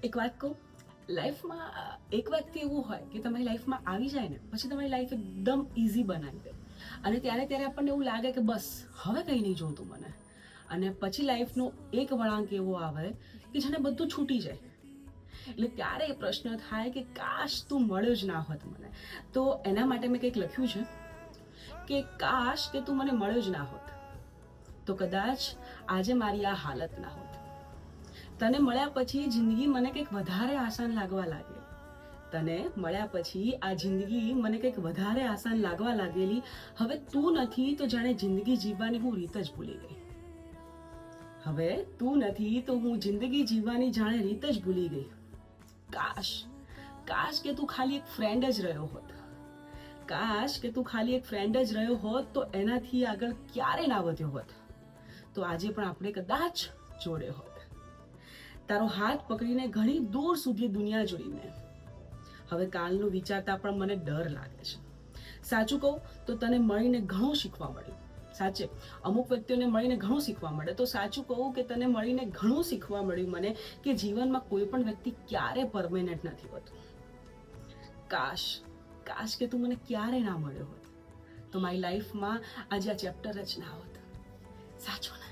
એક વાત કહું, લાઈફમાં એક વ્યક્તિ એવું હોય કે તમારી લાઈફમાં આવી જાય ને પછી તમારી લાઈફ એકદમ ઇઝી બનાવી દે, અને ત્યારે આપણને એવું લાગે કે બસ હવે કંઈ નહીં જોતું મને, અને પછી લાઈફનો એક વળાંક એવો આવે કે જેને બધું છૂટી જાય. એટલે ત્યારે એ પ્રશ્ન થાય કે કાશ તું મળ્યો જ ના હોત મને. તો એના માટે મેં કંઈક લખ્યું છે કે કાશ કે તું મને મળ્યો જ ના હોત, તો કદાચ આજે મારી આ હાલત ના હોત. તને મળ્યા પછી જિંદગી મને કંઈક વધારે આસાન લાગવા લાગે. તને મળ્યા પછી આ જિંદગી મને કંઈક વધારે આસાન લાગવા લાગેલી. હવે તું નથી તો જાણે જિંદગી જીવવાની હું રીત જ ભૂલી ગઈ. હવે તું નથી તો હું જિંદગી જીવવાની જાણે રીત જ ભૂલી ગઈ. કાશ કાશ કે તું ખાલી એક ફ્રેન્ડ જ રહ્યો હોત. કાશ કે તું ખાલી એક ફ્રેન્ડ જ રહ્યો હોત તો એનાથી આગળ ક્યારે ના વધ્યો હોત, તો આજે પણ આપણે કદાચ જોડે હોત. તારો હાથ પકડીને ઘણી દૂર સુધી દુનિયા જોઈને હવે કાલનું વિચારતા પણ મને ડર લાગે છે. સાચું કહું તો તને મળીને ઘણું શીખવા મળ્યું. સાચે અમુક વ્યક્તિઓને મળીને ઘણું શીખવા મળે. તો સાચું કહું કે તને મળીને ઘણું શીખવા મળ્યું મને, કે જીવનમાં કોઈ પણ વ્યક્તિ ક્યારે પરમેનન્ટ નથી હોતું. કાશ કાશ કે તું મને ક્યારે ના મળ્યો હોત, તો મારી લાઈફમાં આજે આ ચેપ્ટર જ ના હોત. સાચું ને?